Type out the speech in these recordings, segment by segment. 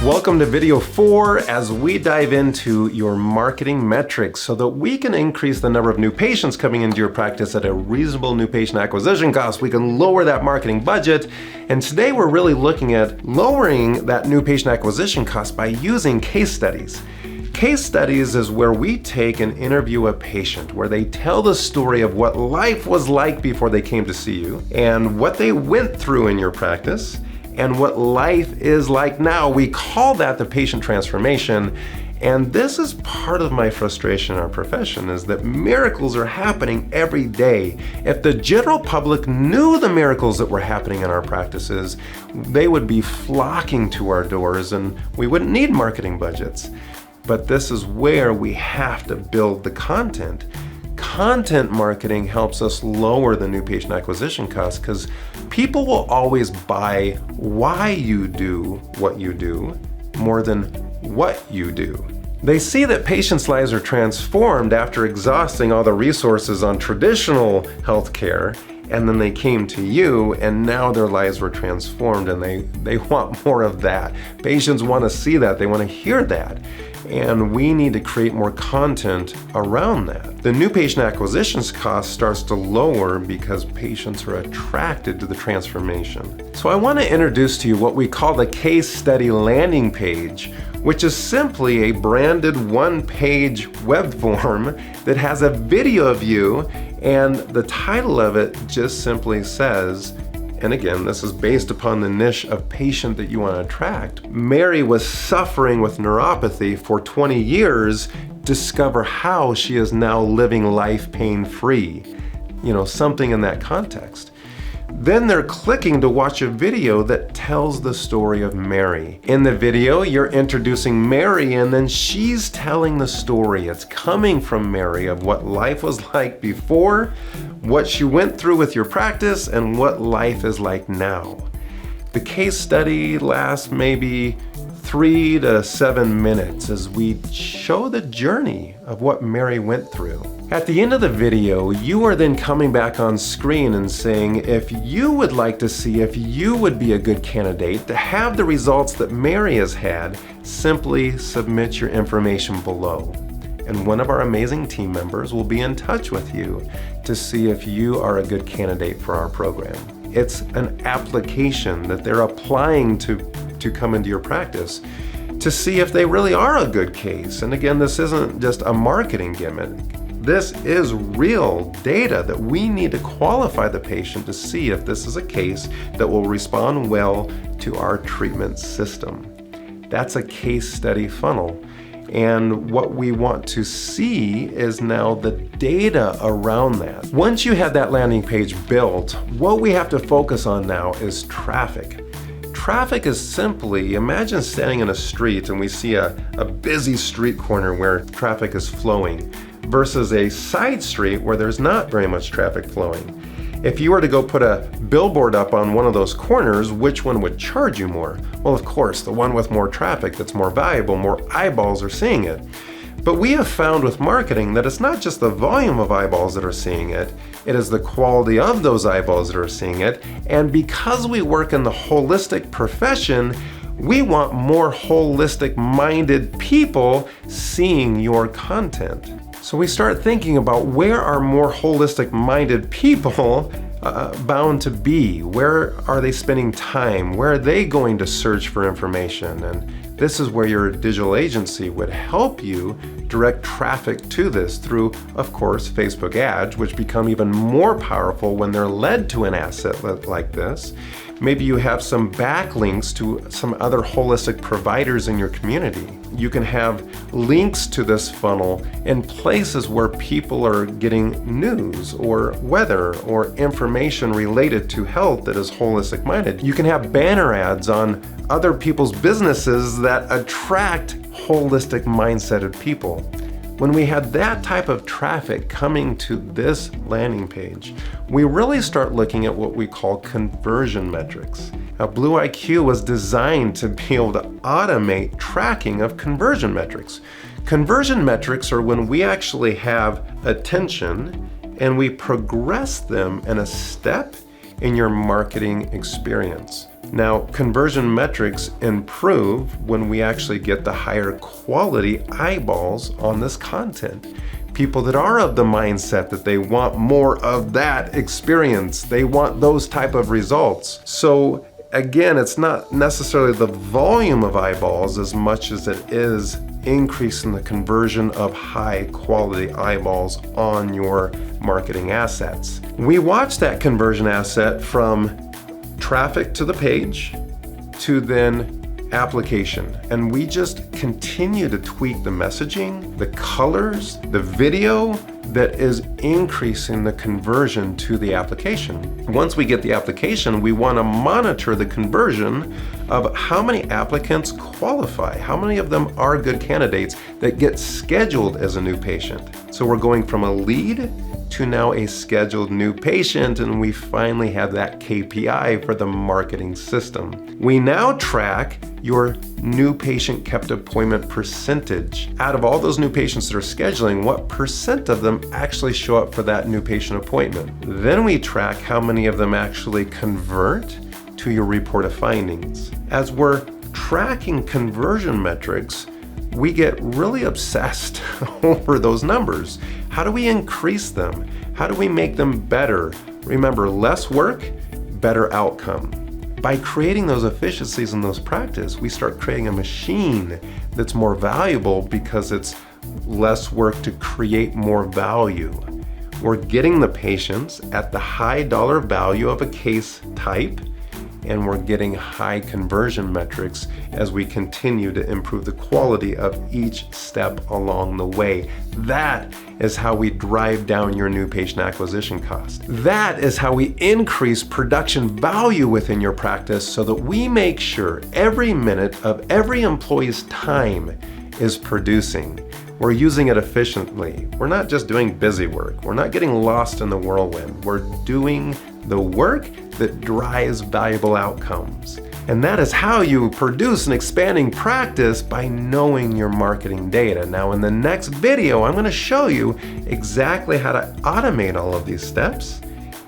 Welcome to video 4 as we dive into your marketing metrics so that we can increase the number of new patients coming into your practice at a reasonable new patient acquisition cost. We can lower that marketing budget. And today we're really looking at lowering that new patient acquisition cost by using case studies. Case studies is where we take and interview a patient, where they tell the story of what life was like before they came to see you and what they went through in your practice and what life is like now. We call that the patient transformation. And this is part of my frustration in our profession, is that miracles are happening every day. If the general public knew the miracles that were happening in our practices, they would be flocking to our doors and we wouldn't need marketing budgets. But this is where we have to build the content. Content marketing helps us lower the new patient acquisition cost because people will always buy why you do what you do more than what you do. They see that patients' lives are transformed after exhausting all the resources on traditional healthcare, and then they came to you and now their lives were transformed and they want more of that. Patients want to see that, they want to hear that. And we need to create more content around that. The new patient acquisitions cost starts to lower because patients are attracted to the transformation. So I want to introduce to you what we call the case study landing page, which is simply a branded one-page web form that has a video of you, and the title of it just simply says, and again, this is based upon the niche of patient that you want to attract. Mary was suffering with neuropathy for 20 years. Discover how she is now living life pain-free. Something in that context. Then they're clicking to watch a video that tells the story of Mary. In the video, you're introducing Mary and then she's telling the story. It's coming from Mary of what life was like before, what she went through with your practice, and what life is like now. The case study lasts maybe 3 to 7 minutes as we show the journey of what Mary went through. At the end of the video, you are then coming back on screen and saying, if you would like to see if you would be a good candidate to have the results that Mary has had, simply submit your information below. And one of our amazing team members will be in touch with you to see if you are a good candidate for our program. It's an application that they're applying to come into your practice to see if they really are a good case. And again, this isn't just a marketing gimmick. This is real data that we need to qualify the patient to see if this is a case that will respond well to our treatment system. That's a case study funnel. And what we want to see is now the data around that. Once you have that landing page built, what we have to focus on now is traffic. Traffic is simply, imagine standing in a street and we see a busy street corner where traffic is flowing versus a side street where there's not very much traffic flowing. If you were to go put a billboard up on one of those corners, which one would charge you more? Well, of course, the one with more traffic that's more valuable, more eyeballs are seeing it. But we have found with marketing that it's not just the volume of eyeballs that are seeing it, it is the quality of those eyeballs that are seeing it. And because we work in the holistic profession, we want more holistic-minded people seeing your content. So we start thinking about where are more holistic-minded people bound to be? Where are they spending time? Where are they going to search for information? And this is where your digital agency would help you direct traffic to this through, of course, Facebook ads, which become even more powerful when they're led to an asset like this. Maybe you have some backlinks to some other holistic providers in your community. You can have links to this funnel in places where people are getting news or weather or information related to health that is holistic minded. You can have banner ads on other people's businesses that attract holistic mindseted people. When we had that type of traffic coming to this landing page, we really start looking at what we call conversion metrics. Now, BlueIQ was designed to be able to automate tracking of conversion metrics. Conversion metrics are when we actually have attention and we progress them in a step in your marketing experience. Now, conversion metrics improve when we actually get the higher quality eyeballs on this content. People that are of the mindset that they want more of that experience. They want those type of results. So again, it's not necessarily the volume of eyeballs as much as it is increasing the conversion of high quality eyeballs on your marketing assets. We watch that conversion asset from traffic to the page to then application, and we just continue to tweak the messaging, the colors, the video that is increasing the conversion to the application. Once we get the application, we want to monitor the conversion of how many applicants qualify, how many of them are good candidates that get scheduled as a new patient. So we're going from a lead to now a scheduled new patient, and we finally have that KPI for the marketing system. We now track your new patient kept appointment percentage. Out of all those new patients that are scheduling, what percent of them actually show up for that new patient appointment? Then we track how many of them actually convert to your report of findings. As we're tracking conversion metrics, we get really obsessed over those numbers. How do we increase them? How do we make them better? Remember, less work, better outcome. By creating those efficiencies in those practice, we start creating a machine that's more valuable because it's less work to create more value. We're getting the patients at the high dollar value of a case type, and we're getting high conversion metrics as we continue to improve the quality of each step along the way. That is how we drive down your new patient acquisition cost. That is how we increase production value within your practice so that we make sure every minute of every employee's time is producing. We're using it efficiently. We're not just doing busy work. We're not getting lost in the whirlwind. We're doing the work that drives valuable outcomes. And that is how you produce an expanding practice, by knowing your marketing data. Now, in the next video, I'm going to show you exactly how to automate all of these steps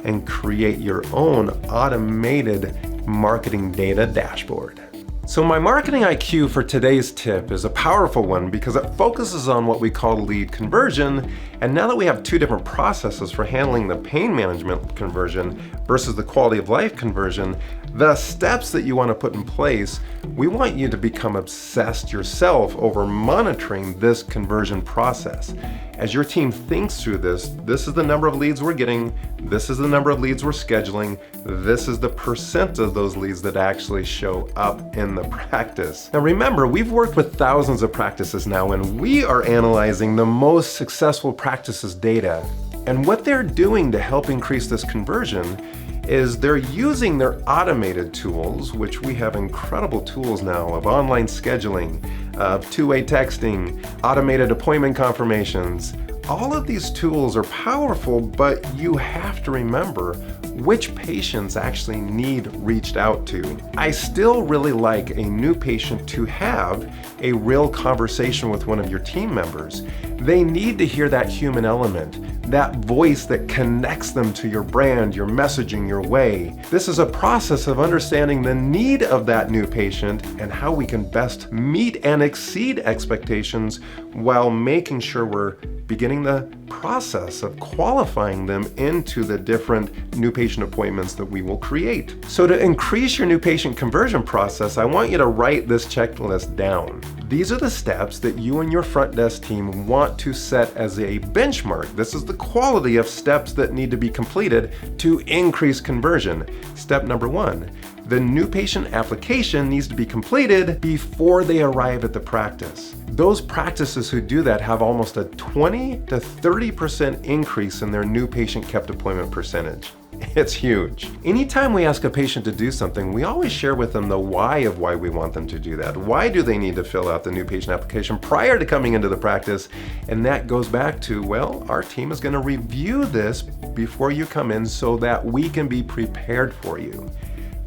and create your own automated marketing data dashboard. So my marketing IQ for today's tip is a powerful one because it focuses on what we call lead conversion. And now that we have two different processes for handling the pain management conversion versus the quality of life conversion, the steps that you want to put in place, we want you to become obsessed yourself over monitoring this conversion process. As your team thinks through this is the number of leads we're getting, this is the number of leads we're scheduling, this is the percent of those leads that actually show up in the practice. Now remember, we've worked with thousands of practices now, and we are analyzing the most successful practices data. And what they're doing to help increase this conversion is they're using their automated tools, which we have incredible tools now of online scheduling, of two-way texting, automated appointment confirmations. All of these tools are powerful, but you have to remember which patients actually need reached out to. I still really like a new patient to have a real conversation with one of your team members. They need to hear that human element, that voice that connects them to your brand, your messaging, your way. This is a process of understanding the need of that new patient and how we can best meet and exceed expectations while making sure we're beginning the process of qualifying them into the different new patient appointments that we will create. So to increase your new patient conversion process, I want you to write this checklist down. These are the steps that you and your front desk team want to set as a benchmark. This is the quality of steps that need to be completed to increase conversion. Step number 1, the new patient application needs to be completed before they arrive at the practice. Those practices who do that have almost a 20 to 30% increase in their new patient kept appointment percentage. It's huge. Anytime we ask a patient to do something, we always share with them the why of why we want them to do that. Why do they need to fill out the new patient application prior to coming into the practice? And that goes back to, well, our team is going to review this before you come in so that we can be prepared for you.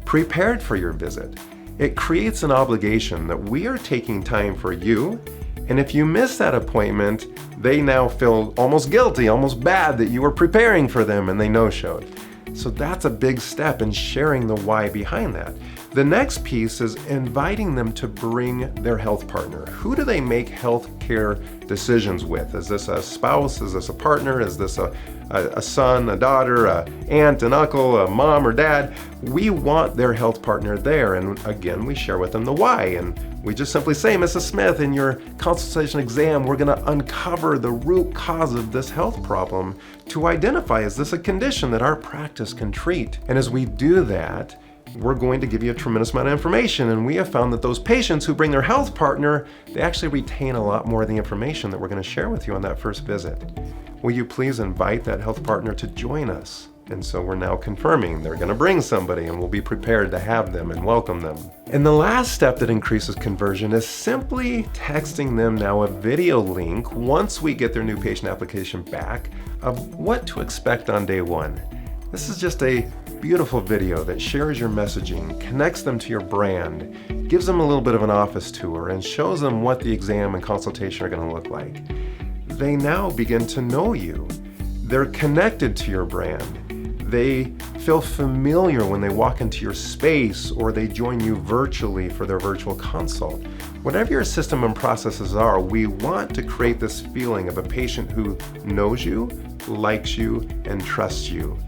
Prepared for your visit. It creates an obligation that we are taking time for you, and if you miss that appointment, they now feel almost guilty, almost bad that you were preparing for them and they no-showed. So that's a big step in sharing the why behind that. The next piece is inviting them to bring their health partner. Who do they make healthcare decisions with? Is this a spouse? Is this a partner? Is this a son, a daughter, a aunt, an uncle, a mom or dad? We want their health partner there. And again, we share with them the why. And we just simply say, Mrs. Smith, in your consultation exam, we're going to uncover the root cause of this health problem to identify, is this a condition that our practice can treat? And as we do that, we're going to give you a tremendous amount of information. And we have found that those patients who bring their health partner, they actually retain a lot more of the information that we're going to share with you on that first visit. Will you please invite that health partner to join us? And so we're now confirming they're going to bring somebody, and we'll be prepared to have them and welcome them. And the last step that increases conversion is simply texting them now a video link once we get their new patient application back of what to expect on day one. This is just a beautiful video that shares your messaging, connects them to your brand, gives them a little bit of an office tour, and shows them what the exam and consultation are going to look like. They now begin to know you. They're connected to your brand. They feel familiar when they walk into your space or they join you virtually for their virtual consult. Whatever your system and processes are, we want to create this feeling of a patient who knows you, likes you, and trusts you.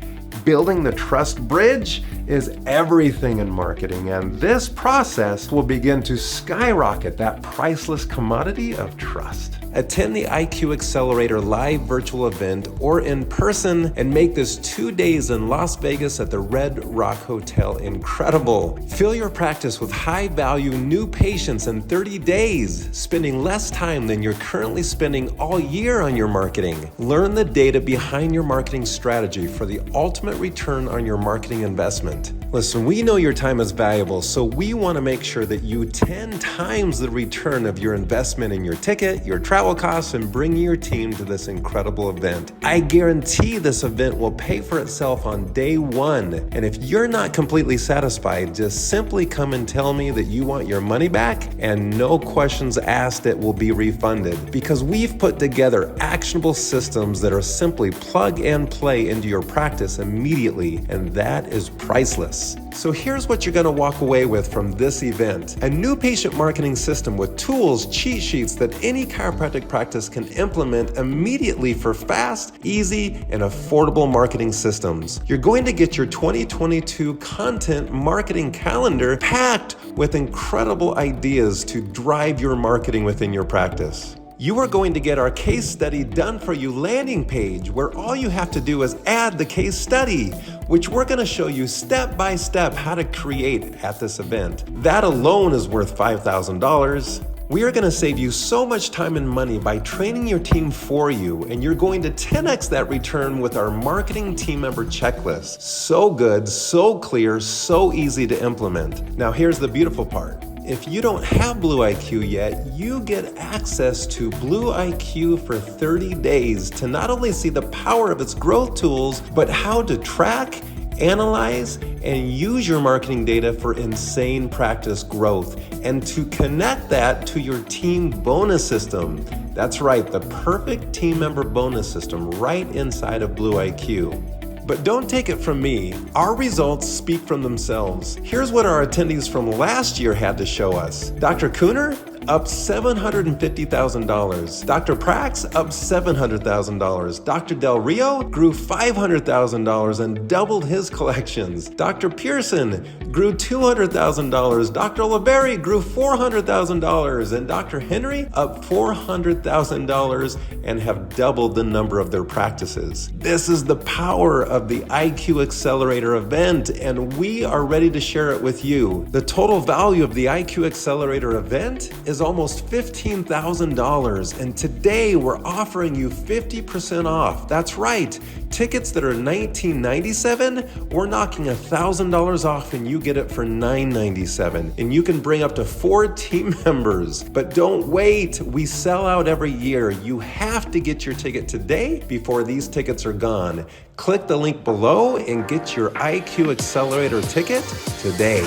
Building the trust bridge is everything in marketing, and this process will begin to skyrocket that priceless commodity of trust. Attend the IQ Accelerator live virtual event or in person and make this 2 days in Las Vegas at the Red Rock Hotel incredible. Fill your practice with high-value new patients in 30 days, spending less time than you're currently spending all year on your marketing. Learn the data behind your marketing strategy for the ultimate return on your marketing investment. Listen, we know your time is valuable, so we want to make sure that you 10 times the return of your investment in your ticket, your travel costs, and bringing your team to this incredible event. I guarantee this event will pay for itself on day one. And if you're not completely satisfied, just simply come and tell me that you want your money back, and no questions asked, it will be refunded. Because we've put together actionable systems that are simply plug and play into your practice immediately, and that is priceless. So here's what you're going to walk away with from this event: a new patient marketing system with tools, cheat sheets that any chiropractic practice can implement immediately for fast, easy, and affordable marketing systems. You're going to get your 2022 content marketing calendar packed with incredible ideas to drive your marketing within your practice. You are going to get our case study done for you landing page, where all you have to do is add the case study, which we're going to show you step by step how to create at this event. That alone is worth $5,000. We are going to save you so much time and money by training your team for you, and you're going to 10x that return with our marketing team member checklist. So good, so clear, so easy to implement. Now here's the beautiful part. If you don't have BlueIQ yet, you get access to BlueIQ for 30 days to not only see the power of its growth tools, but how to track, analyze, and use your marketing data for insane practice growth, and to connect that to your team bonus system. That's right, the perfect team member bonus system right inside of BlueIQ. But don't take it from me. Our results speak from themselves. Here's what our attendees from last year had to show us. Dr. Cooner, up $750,000. Dr. Prax, up $700,000. Dr. Del Rio grew $500,000 and doubled his collections. Dr. Pearson grew $200,000. Dr. LaBerry grew $400,000. And Dr. Henry up $400,000 and have doubled the number of their practices. This is the power of the IQ Accelerator event, and we are ready to share it with you. The total value of the IQ Accelerator event is almost $15,000, and today we're offering you 50% off. That's right. Tickets that are $19.97, we're knocking $1,000 off and you get it for $9.97. And you can bring up to 4 team members. But don't wait, we sell out every year. You have to get your ticket today before these tickets are gone. Click the link below and get your IQ Accelerator ticket today.